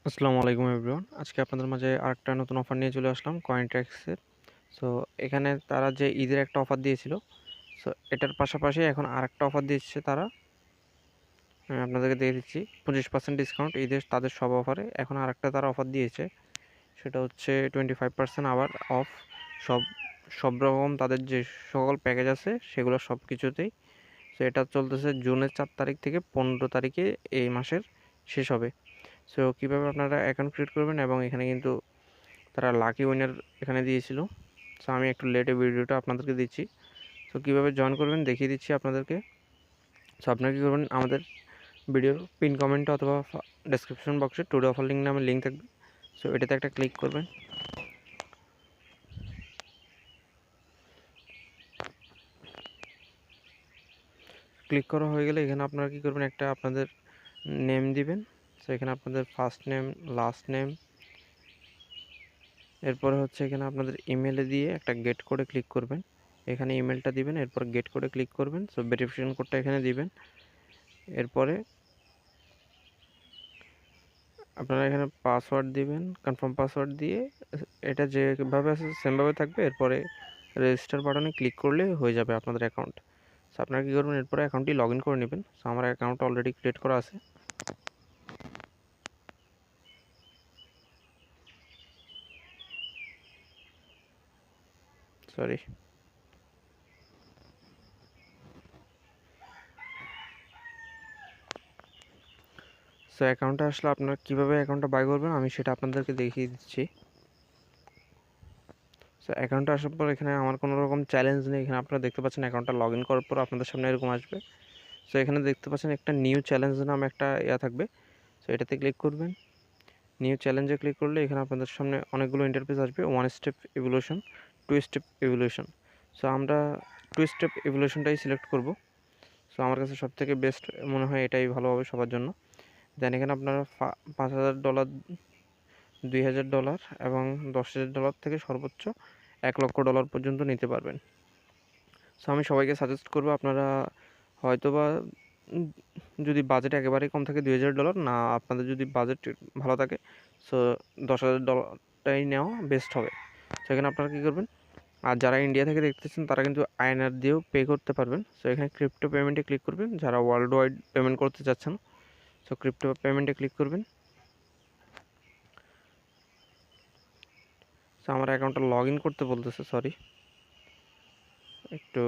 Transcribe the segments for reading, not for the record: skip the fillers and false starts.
আসসালামু আলাইকুম এভরিওয়ান। আজকে আপনাদের মাঝে আরেকটা নতুন অফার নিয়ে চলে আসলাম কয়েনট্যাক্সের। সো এখানে তারা যে ঈদের একটা অফার দিয়েছিল, সো এটার পাশাপাশি এখন আরেকটা অফার দিচ্ছে তারা। আমি আপনাদেরকে দিয়ে দিচ্ছি 25% ডিসকাউন্ট ঈদের তাদের সব অফারে। এখন আরেকটা তারা অফার দিয়েছে, সেটা হচ্ছে 25% আবার অফ সব সব রকম তাদের যে সকল প্যাকেজ আছে সেগুলো সব কিছুতেই। সো এটা চলতেছে জুনের 4 তারিখ থেকে 15 তারিখে এই মাসের শেষ হবে। সো কীভাবে আপনারা অ্যাকাউন্ট ক্রিয়েট করবেন, এবং এখানে কিন্তু তারা লাকি উইনার এখানে দিয়েছিল। সো আমি একটু লেটে ভিডিওটা আপনাদেরকে দিচ্ছি। সো কীভাবে জয়েন করবেন দেখিয়ে দিচ্ছি আপনাদেরকে। সো আপনারা কী করবেন, আমাদের ভিডিওর পিন কমেন্টে অথবা ডেসক্রিপশন বক্সে টুডে অফার লিঙ্ক নামে লিঙ্ক থাকবে। সো এটাতে একটা ক্লিক করবেন। ক্লিক করা হয়ে গেলে এখানে আপনারা কী করবেন, একটা আপনাদের নেম দিবেন। সো এখানে আপনাদের ফার্স্ট নেম, লাস্ট নেম, এরপরে হচ্ছে এখানে আপনাদের ইমেলে দিয়ে একটা গেট কোডে ক্লিক করবেন। এখানে ইমেলটা দিবেন, এরপর গেট কোডে ক্লিক করবেন। সো ভেরিফিকেশন কোডটা এখানে দিবেন। এরপরে আপনারা এখানে পাসওয়ার্ড দিবেন, কনফার্ম পাসওয়ার্ড দিয়ে এটা যেভাবে আছে সেমভাবে থাকবে। এরপরে রেজিস্টার বাটনে ক্লিক করলে হয়ে যাবে আপনাদের অ্যাকাউন্ট। সো আপনারা কী করবেন, এরপরে অ্যাকাউন্টটি লগ ইন করে নেবেন। সো আমার অ্যাকাউন্ট অলরেডি ক্রিয়েট করা আছে। সরি, সো অ্যাকাউন্টে আসলে আপনারা কীভাবে অ্যাকাউন্টটা বাই করবেন আমি সেটা আপনাদেরকে দেখিয়ে দিচ্ছি। সো অ্যাকাউন্টে আসার পর এখানে আমার কোনো রকম চ্যালেঞ্জ নেই। এখানে আপনারা দেখতে পাচ্ছেন অ্যাকাউন্টটা লগ ইন করার পর আপনাদের সামনে এরকম আসবে। সো এখানে দেখতে পাচ্ছেন একটা নিউ চ্যালেঞ্জ নামে একটা থাকবে। সো এটাতে ক্লিক করবেন। নিউ চ্যালেঞ্জে ক্লিক করলে এখানে আপনাদের সামনে অনেকগুলো ইন্টারফেস আসবে। 1 step evolution, 2 step evolution. So আমরা 2 স্টেপ ইভলিউশনটাই সিলেক্ট করব। সো আমার কাছে সবথেকে বেস্ট মনে হয়, এটাই ভালো হবে সবার জন্য। দেন এখানে আপনারা $5,000, $2,000 এবং $10,000 থেকে সর্বোচ্চ $1,00,000 পর্যন্ত নিতে পারবেন। সো আমি সবাইকে সাজেস্ট করবো, আপনারা হয়তোবা যদি বাজেট একেবারেই কম থাকে $2,000 না, আপনাদের যদি বাজেট ভালো থাকে সো $10,000টাই নেওয়া বেস্ট হবে। সেখানে আপনারা কী করবেন, আর যারা ইন্ডিয়া থেকে দেখতেছেন তারা কিন্তু আইএনআর দিয়েও পে করতে পারবেন। সো এখানে ক্রিপ্টো পেমেন্টে ক্লিক করবেন, যারা ওয়ার্ল্ড ওয়াইড পেমেন্ট করতে চাচ্ছেন। সো ক্রিপ্টো পেমেন্টে ক্লিক করবেন। সো আমার অ্যাকাউন্টটা লগ ইন করতে বলতেছে, সরি একটু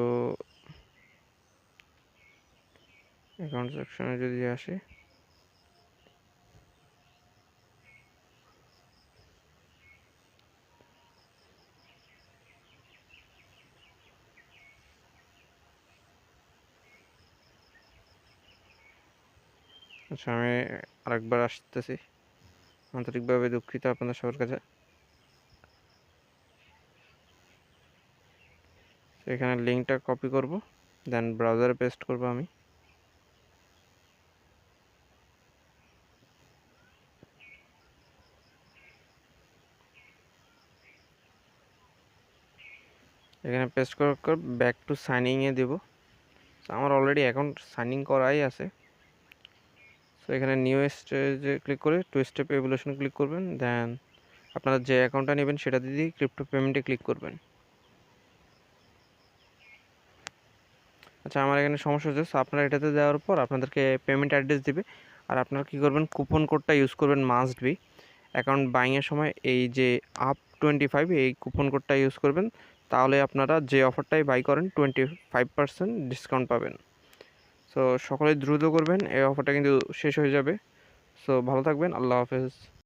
অ্যাকাউন্ট সেকশনে যদি আসে। আচ্ছা, আমি আরেকবার আসতেছি, আন্তরিকভাবে দুঃখিত আপনাদের সবার কাছে। এখানে লিঙ্কটা কপি করব, দেন ব্রাউজারে পেস্ট করব আমি। এখানে পেস্ট করার পর ব্যাক টু সাইনিংয়ে দেব। আমার অলরেডি অ্যাকাউন্ট সাইনিং করাই আছে। সো এখানে নিউ স্টেজে ক্লিক করে 2 স্টেপ ইভলিউশন ক্লিক করবেন। দেন আপনারা যে অ্যাকাউন্টটা নেবেন সেটা দিয়ে ক্রিপ্টো পেমেন্টে ক্লিক করবেন। আচ্ছা, আমার এখানে সমস্যা হচ্ছে। সো আপনারা এটাতে দেওয়ার পর আপনাদেরকে পেমেন্ট অ্যাড্রেস দিবে, আর আপনারা কী করবেন, কুপন কোডটা ইউজ করবেন মাস্ট বি। অ্যাকাউন্ট বাইংয়ের সময় এই যে up25 এই কুপন কোডটা ইউজ করবেন, তাহলে আপনারা যে অফারটাই বাই করেন 25% ডিসকাউন্ট পাবেন। সো সকলে দ্রুত করবেন, এই অফারটা কিন্তু শেষ হয়ে যাবে। সো ভালো থাকবেন, আল্লাহ হাফেজ।